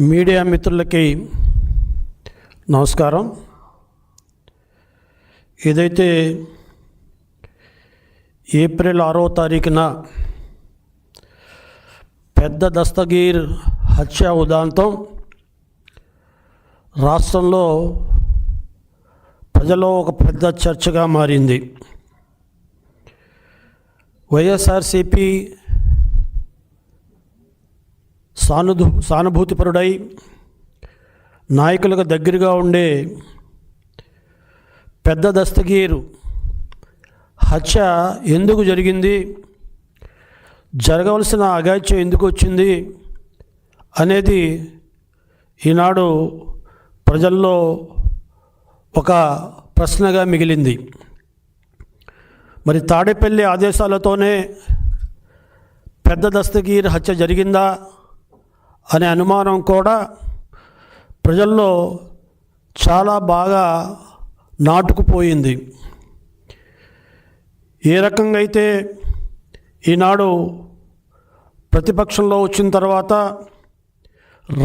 Media మిత్రులకి నమస్కారం. ఏదైతే ఏప్రిల్ 6వ తారీఖున పెద్ద దస్తగీర్ హత్య ఉదంతం రాష్ట్రంలో ప్రజల్లో ఒక పెద్ద చర్చగా మారింది. వైఎస్ఆర్సీపీ సానుభూతిపరుడై నాయకులకు దగ్గరగా ఉండే పెద్ద దస్తగీర్ హత్య ఎందుకు జరిగింది, జరగవలసిన అఘాయిత్యం ఎందుకు వచ్చింది అనేది ఈనాడు ప్రజల్లో ఒక ప్రశ్నగా మిగిలింది. మరి తాడేపల్లి ఆదేశాలతోనే పెద్ద దస్తగీర్ హత్య జరిగిందా అనే అనుమానం కూడా ప్రజల్లో చాలా బాగా నాటుకుపోయింది. ఏ రకంగా అయితే ఈనాడు ప్రతిపక్షంలో వచ్చిన తర్వాత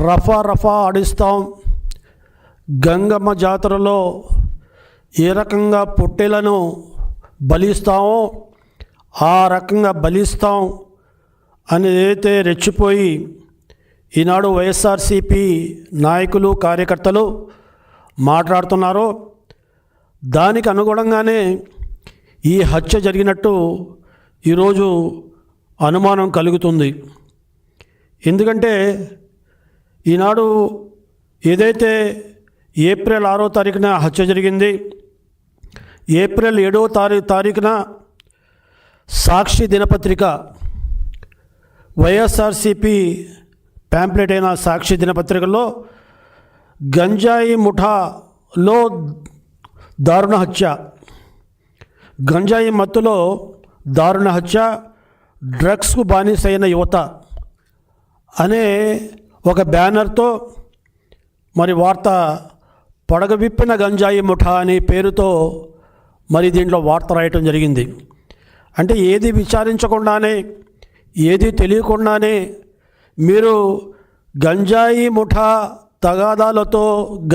రఫా ఆడిస్తాం, గంగమ్మ జాతరలో ఏ రకంగా పొట్టేలను బలిస్తామో ఆ రకంగా బలిస్తాం అని ఏదైతే రెచ్చిపోయి ఈనాడు వైఎస్ఆర్సీపీ నాయకులు కార్యకర్తలు మాట్లాడుతున్నారో దానికి అనుగుణంగానే ఈ హత్య జరిగినట్టు ఈరోజు అనుమానం కలుగుతుంది. ఎందుకంటే ఈనాడు ఏదైతే ఏప్రిల్ 6వ తారీఖున హత్య జరిగింది, ఏప్రిల్ 7వ తారీఖున సాక్షి దినపత్రిక వైఎస్ఆర్సీపీ ప్యాంప్లెట్ అయిన సాక్షి దినపత్రికలో గంజాయి ముఠాలో దారుణ హత్య, గంజాయి మత్తులో దారుణ హత్య, డ్రగ్స్కు బానిసైన యువత అనే ఒక బ్యానర్తో మరి వార్త పొడగవిప్పిన గంజాయి ముఠా అనే పేరుతో మరి దీంట్లో వార్త రాయటం జరిగింది. అంటే ఏది విచారించకుండానే ఏది తెలియకుండానే మీరు గంజాయి ముఠా తగాదాలతో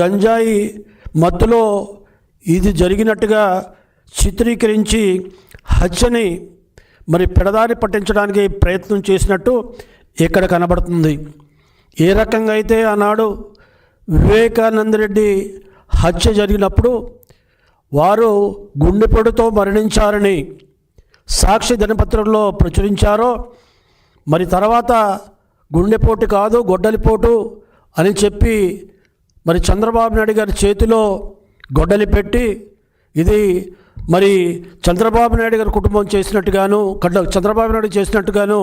గంజాయి మత్తులో ఇది జరిగినట్టుగా చిత్రీకరించి హత్యని మరి పెడదారి పట్టించడానికి ప్రయత్నం చేసినట్టు ఇక్కడ కనబడుతుంది. ఏ రకంగా అయితే ఆనాడు వివేకానంద రెడ్డి హత్య జరిగినప్పుడు వారు గుండెపోటుతో మరణించారని సాక్షి దినపత్రికలో ప్రచురించారో, మరి తర్వాత గుండెపోటు కాదు గొడ్డలిపోటు అని చెప్పి మరి చంద్రబాబు నాయుడు గారి చేతిలో గొడ్డలి పెట్టి ఇది మరి చంద్రబాబు నాయుడు గారి కుటుంబం చేసినట్టుగాను చంద్రబాబు నాయుడు చేసినట్టుగాను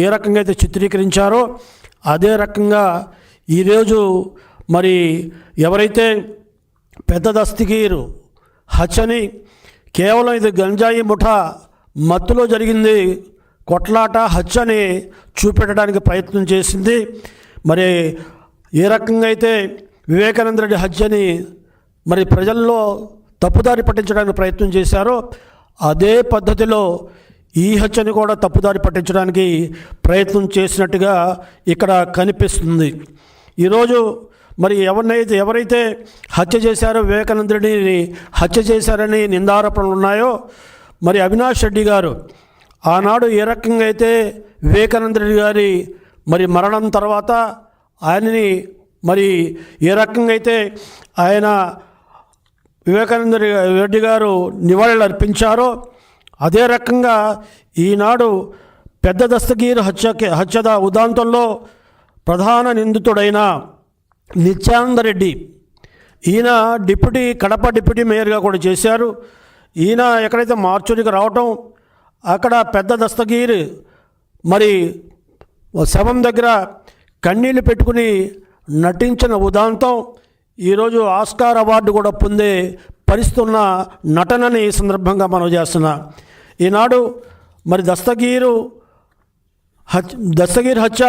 ఏ రకంగా అయితే చిత్రీకరించారో అదే రకంగా ఈరోజు మరి ఎవరైతే పెద్ద దస్తగీర్ హత్యని కేవలం ఇది గంజాయి ముఠా మత్తులో జరిగింది, కొట్లాట హత్యని చూపెట్టడానికి ప్రయత్నం చేసింది. మరి ఏ రకంగా అయితే వివేకానంద రెడ్డి హత్యని మరి ప్రజల్లో తప్పుదారి పట్టించడానికి ప్రయత్నం చేశారో అదే పద్ధతిలో ఈ హత్యని కూడా తప్పుదారి పట్టించడానికి ప్రయత్నం చేసినట్టుగా ఇక్కడ కనిపిస్తుంది. ఈరోజు మరి ఎవరైతే హత్య చేశారో వివేకానంద రెడ్డిని హత్య చేశారని నిందారోపణలు ఉన్నాయో మరి అవినాష్ రెడ్డి గారు ఆనాడు ఏ రకంగా అయితే వివేకానంద రెడ్డి గారి మరి మరణం తర్వాత ఆయనని మరి ఏ రకంగా అయితే ఆయన వివేకానంద రెడ్డి గారు నివాళులు అర్పించారో అదే రకంగా ఈనాడు పెద్ద దస్తగీర్ హత్య ఉదంతంలో ప్రధాన నిందితుడైన నిత్యానంద రెడ్డి, ఈయన కడప డిప్యూటీ మేయర్గా కూడా చేశారు. ఈయన ఎక్కడైతే మార్చురికి రావటం అక్కడ పెద్ద దస్తగీర్ మరి శవం దగ్గర కన్నీళ్లు పెట్టుకుని నటించిన ఉదంతం ఈరోజు ఆస్కార్ అవార్డు కూడా పొందే పరిస్థితి ఉన్న నటనని ఈ సందర్భంగా మనం చేస్తున్నా. ఈనాడు మరి దస్తగీర్ హత్య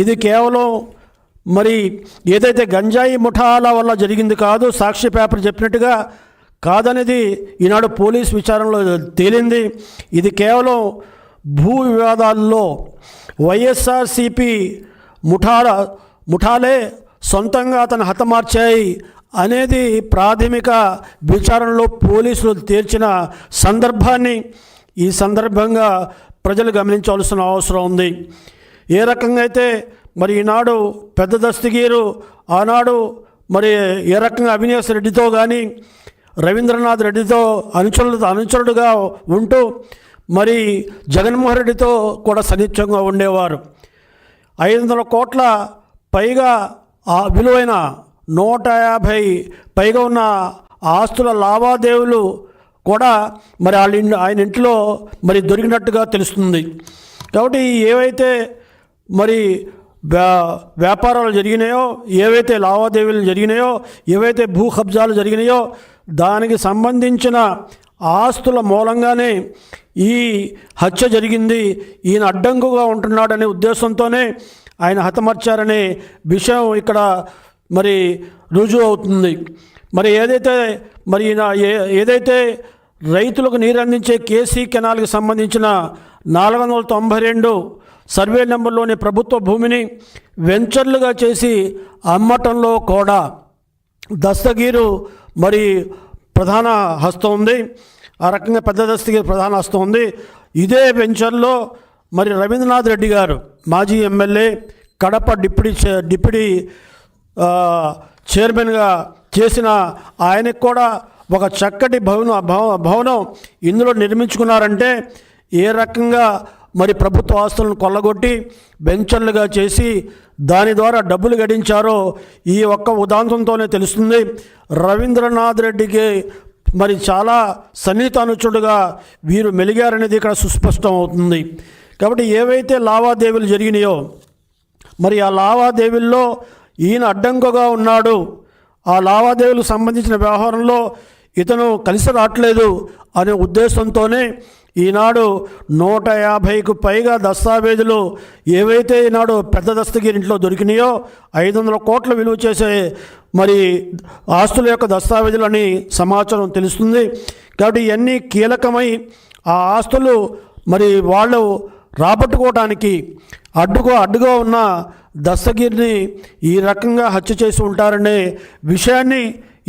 ఇది కేవలం మరి ఏదైతే గంజాయి ముఠాల వల్ల జరిగింది కాదు, సాక్షి పేపర్ చెప్పినట్టుగా కాదనేది ఈనాడు పోలీస్ విచారణలో తేలింది. ఇది కేవలం భూ వివాదాల్లో వైఎస్ఆర్సీపీ ముఠాల ముఠాలే సొంతంగా అతను హతమార్చాయి అనేది ప్రాథమిక విచారణలో పోలీసులు తేల్చిన సందర్భాన్ని ఈ సందర్భంగా ప్రజలు గమనించవలసిన అవసరం ఉంది. ఏ రకంగా అయితే మరి ఈనాడు పెద్ద దస్తగీరు ఆనాడు మరి ఏ రకంగా అవినాష్ రెడ్డితో కానీ రవీంద్రనాథ్ రెడ్డితో అనుచరుడుగా ఉంటూ మరి జగన్మోహన్ రెడ్డితో కూడా సన్నిహితంగా ఉండేవారు. 500 కోట్ల పైగా విలువైన 150 పైగా ఉన్న ఆస్తుల లావాదేవీలు కూడా మరి ఆయన ఇంట్లో మరి దొరికినట్టుగా తెలుస్తుంది. కాబట్టి ఏవైతే మరి వ్యాపారాలు జరిగినాయో, ఏవైతే లావాదేవీలు జరిగినాయో, ఏవైతే భూ కబ్జాలు జరిగినాయో దానికి సంబంధించిన ఆస్తుల మూలంగానే ఈ హత్య జరిగింది. ఈయన అడ్డంకుగా ఉంటున్నాడనే ఉద్దేశంతోనే ఆయన హతమార్చారనే విషయం ఇక్కడ మరి రుజువు అవుతుంది. మరి ఏదైతే రైతులకు నీరు అందించే కేసీ కెనాల్కి సంబంధించిన 492 సర్వే నెంబర్లోని ప్రభుత్వ భూమిని వెంచర్లుగా చేసి అమ్మటంలో కూడా దస్తగీరు మరి ప్రధాన హస్తం ఉంది. ఆ రకంగా పెద్ద దస్తగీరు ప్రధాన హస్తం ఉంది. ఇదే వెంచర్లో మరి రవీంద్రనాథ్ రెడ్డి గారు మాజీ ఎమ్మెల్యే, కడప డిప్యూటీ చైర్మన్గా చేసిన ఆయనకు కూడా ఒక చక్కటి భవనం ఇందులో నిర్మించుకున్నారంటే ఏ రకంగా మరి ప్రభుత్వ ఆస్తులను కొల్లగొట్టి వెంచర్లుగా చేసి దాని ద్వారా డబ్బులు గడించారో ఈ ఒక్క ఉదాంతంతోనే తెలుస్తుంది. రవీంద్రనాథ్ రెడ్డికి మరి చాలా సన్నిహిత అనుచరుడుగా వీరు మెలిగారనేది ఇక్కడ సుస్పష్టం అవుతుంది. కాబట్టి ఏవైతే లావాదేవీలు జరిగినాయో మరి ఆ లావాదేవీల్లో ఈయన అడ్డంకుగా ఉన్నాడు, ఆ లావాదేవీలకు సంబంధించిన వ్యవహారంలో ఇతను కలిసి రావట్లేదు అనే ఉద్దేశంతోనే ఈనాడు 150కు పైగా దస్తావేజులు ఏవైతే ఈనాడు పెద్ద దస్తగిరి ఇంట్లో దొరికినాయో 500 కోట్ల విలువ చేసే మరి ఆస్తుల యొక్క దస్తావేజులని సమాచారం తెలుస్తుంది. కాబట్టి ఇవన్నీ కీలకమై ఆ ఆస్తులు మరి వాళ్ళు రాబట్టుకోవడానికి అడ్డుగా ఉన్న దస్తగిరిని ఈ రకంగా హత్య చేసి ఉంటారనే విషయాన్ని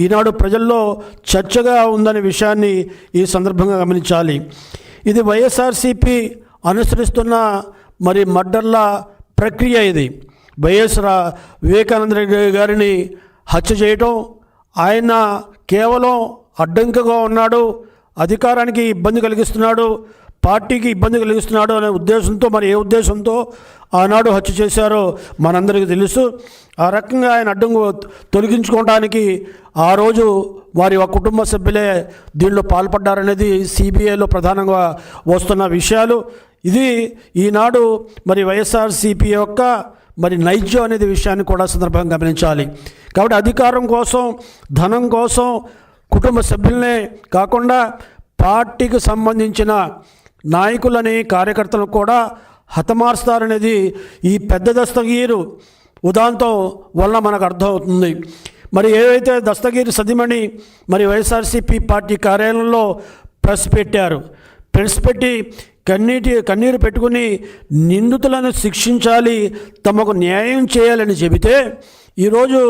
ఈనాడు ప్రజల్లో చర్చగా ఉందనే విషయాన్ని ఈ సందర్భంగా గమనించాలి. ఇది వైఎస్ఆర్సీపీ అనుసరిస్తున్న మరి మర్డర్ల ప్రక్రియ. ఇది వైఎస్ వివేకానంద రెడ్డి గారిని హత్య చేయటం, ఆయన కేవలం అడ్డంకుగా ఉన్నాడు, అధికారానికి ఇబ్బంది కలిగిస్తున్నాడు, పార్టీకి ఇబ్బంది కలిగిస్తున్నాడు అనే ఉద్దేశంతో మరి ఏ ఉద్దేశంతో ఆనాడు హత్య చేశారో మనందరికీ తెలుసు. ఆ రకంగా ఆయన అడ్డంకు తొలగించుకోవడానికి ఆ రోజు వారి కుటుంబ సభ్యులే దీనిలో పాల్పడ్డారనేది సిబిఐలో ప్రధానంగా వస్తున్న విషయాలు. ఇది ఈనాడు మరి వైఎస్ఆర్సీపీ యొక్క మరి నైజం అనేది విషయాన్ని కూడా సందర్భంగా గమనించాలి. కాబట్టి అధికారం కోసం, ధనం కోసం కుటుంబ సభ్యులనే కాకుండా పార్టీకి సంబంధించిన నాయకులని, కార్యకర్తలను కూడా హతమారుస్తారనేది ఈ పెద్ద దస్తగీరు ఉదాంతం వల్ల మనకు అర్థమవుతుంది. మరి ఏవైతే దస్తగీరు సతీమణి మరి వైఎస్ఆర్సీపీ పార్టీ కార్యాలయంలో ప్రెస్ పెట్టి కన్నీరు పెట్టుకుని నిందితులను శిక్షించాలి, తమకు న్యాయం చేయాలని చెబితే ఈరోజు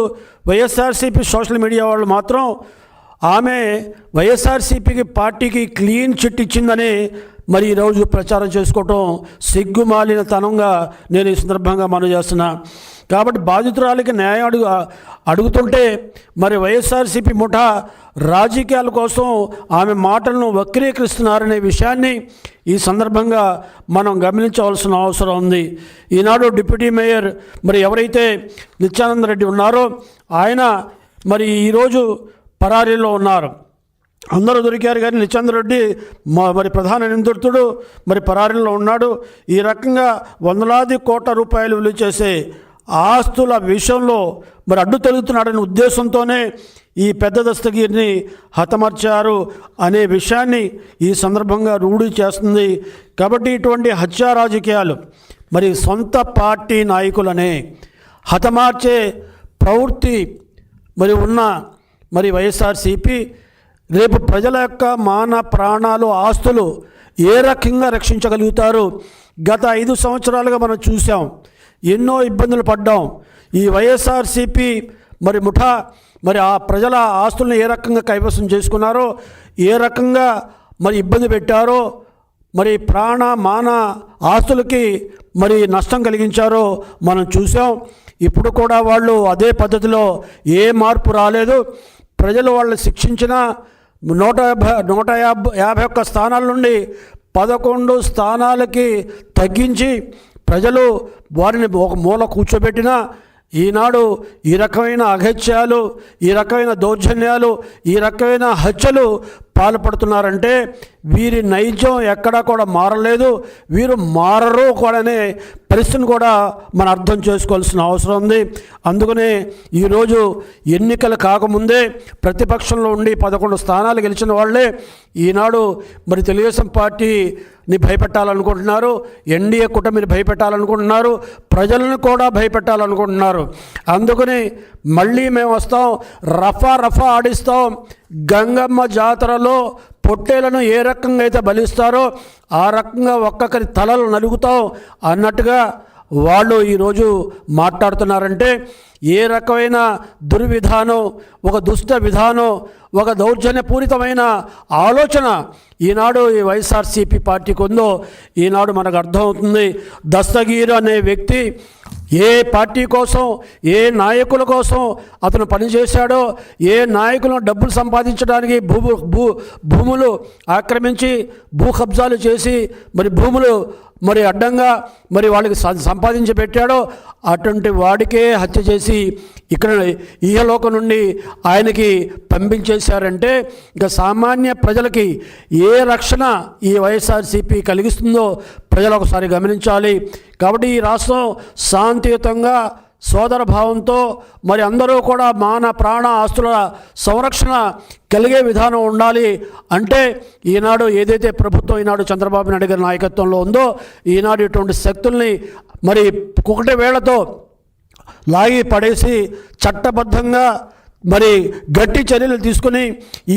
వైఎస్ఆర్సీపీ సోషల్ మీడియా వాళ్ళు మాత్రం ఆమె వైఎస్ఆర్సీపీకి పార్టీకి క్లీన్ చిట్ ఇచ్చిందని మరి ఈరోజు ప్రచారం చేసుకోవటం సిగ్గుమాలిన తనంగా నేను ఈ సందర్భంగా మనవి చేస్తున్నా. కాబట్టి బాధితురాలికి న్యాయం అడుగుతుంటే మరి వైఎస్ఆర్సీపీ ముఠా రాజకీయాల కోసం ఆమె మాటలను వక్రీకరిస్తున్నారనే విషయాన్ని ఈ సందర్భంగా మనం గమనించవలసిన అవసరం ఉంది. ఈనాడు డిప్యూటీ మేయర్ మరి ఎవరైతే నిత్యానంద రెడ్డి ఉన్నారో ఆయన మరి ఈరోజు పరారీలో ఉన్నారు. అందరూ దొరికారు కానీ నిత్యానందరెడ్డి మరి ప్రధాన నిందితుడు మరి పరారీలో ఉన్నాడు. ఈ రకంగా వందలాది కోట్ల రూపాయలు విలువ చేసే ఆస్తుల విషయంలో మరి అడ్డు తొలుగుతున్నాడనే ఉద్దేశంతోనే ఈ పెద్ద దస్తగిరిని హతమార్చారు అనే విషయాన్ని ఈ సందర్భంగా రూఢి చేస్తుంది. కాబట్టి ఇటువంటి హత్యా రాజకీయాలు మరి సొంత పార్టీ నాయకులనే హతమార్చే ప్రవృత్తి మరి ఉన్న మరి వైఎస్ఆర్సీపీ రేపు ప్రజల యొక్క మాన ప్రాణాలు, ఆస్తులు ఏ రకంగా రక్షించగలుగుతారు? గత 5 సంవత్సరాలుగా మనం చూసాం. ఎన్నో ఇబ్బందులు పడ్డాం. ఈ వైఎస్ఆర్సీపీ మరి ముఠా మరి ఆ ప్రజల ఆస్తులను ఏ రకంగా కైవసం చేసుకున్నారో, ఏ రకంగా మరి ఇబ్బంది పెట్టారో, మరి ప్రాణ మాన ఆస్తులకి మరి నష్టం కలిగించారో మనం చూసాం. ఇప్పుడు కూడా వాళ్ళు అదే పద్ధతిలో ఏ మార్పు రాలేదు. ప్రజలు వాళ్ళని శిక్షించిన 151 స్థానాల నుండి 11 స్థానాలకి తగ్గించి ప్రజలు వారిని ఒక మూల కూర్చోబెట్టినా ఈనాడు ఈ రకమైన అఘత్యాలు, ఈ రకమైన దౌర్జన్యాలు, ఈ రకమైన హత్యలు పాల్పడుతున్నారంటే వీరి నైజం ఎక్కడా కూడా మారలేదు, వీరు మారరు కూడా అనే పరిస్థితిని కూడా మనం అర్థం చేసుకోవాల్సిన అవసరం ఉంది. అందుకనే ఈరోజు ఎన్నికలు కాకముందే ప్రతిపక్షంలో ఉండి 11 స్థానాలు గెలిచిన వాళ్ళే ఈనాడు మరి తెలుగుదేశం పార్టీని భయపెట్టాలనుకుంటున్నారు, ఎన్డీఏ కూటమిని భయపెట్టాలనుకుంటున్నారు, ప్రజలను కూడా భయపెట్టాలనుకుంటున్నారు. అందుకని మళ్ళీ మేము వస్తాం, రఫా ఆడిస్తాం. గంగమ్మ జాతరలో పొట్టేలను ఏ రకంగా అయితే బలిస్తారో ఆ రకంగా ఒక్కొక్కరి తలలు నలుగుతాం అన్నట్టుగా వాళ్ళు ఈరోజు మాట్లాడుతున్నారంటే ఏ రకమైన దుర్విధానం, ఒక దుష్ట విధానం, ఒక దౌర్జన్యపూరితమైన ఆలోచన ఈనాడు ఈ వైఎస్ఆర్సీపీ పార్టీకి ఉందో ఈనాడు మనకు అర్థమవుతుంది. దస్తగీర్ అనే వ్యక్తి ఏ పార్టీ కోసం, ఏ నాయకుల కోసం అతను పనిచేశాడో, ఏ నాయకులను డబ్బులు సంపాదించడానికి భూములు ఆక్రమించి భూ కబ్జాలు చేసి మరి భూములు మరి అడ్డంగా మరి వాళ్ళకి సంపాదించి పెట్టాడో అటువంటి వాడికే హత్య చేసి ఇక్కడ ఈహలోకం నుండి ఆయనకి పంపించేశారంటే ఇంకా సామాన్య ప్రజలకి ఏ రక్షణ ఈ వైఎస్ఆర్సీపీ కలిగిస్తుందో ప్రజలు ఒకసారి గమనించాలి. కాబట్టి ఈ రాష్ట్రం శాంతియుతంగా సోదర భావంతో మరి అందరూ కూడా మాన ప్రాణ ఆస్తుల సంరక్షణ కలిగే విధానం ఉండాలి. అంటే ఈనాడు ఏదైతే ప్రభుత్వం ఈనాడు చంద్రబాబు నాయుడు గారి నాయకత్వంలో ఉందో ఈనాడు ఇటువంటి శక్తుల్ని మరి ఒకటి వేళతో లాగి పడేసి చట్టబద్ధంగా మరి గట్టి చర్యలు తీసుకుని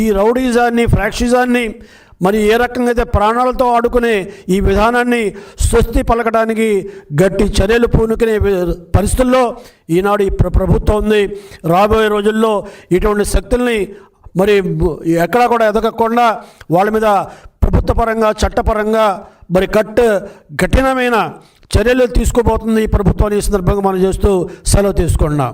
ఈ రౌడీజాన్ని, ఫ్రాక్షిజాన్ని మరి ఏ రకంగా అయితే ప్రాణాలతో ఆడుకునే ఈ విధానాన్ని స్వస్తి పలకడానికి గట్టి చర్యలు పూనుకునే పరిస్థితుల్లో ఈనాడు ఈ ప్రభుత్వం ఉంది. రాబోయే రోజుల్లో ఇటువంటి శక్తుల్ని మరి ఎక్కడా కూడా ఎదగకుండా వాళ్ళ మీద ప్రభుత్వపరంగా, చట్టపరంగా మరి కఠినమైన చర్యలు తీసుకోబోతుంది ఈ ప్రభుత్వాన్ని ఈ సందర్భంగా మనం చేస్తూ సెలవు తీసుకున్నాం.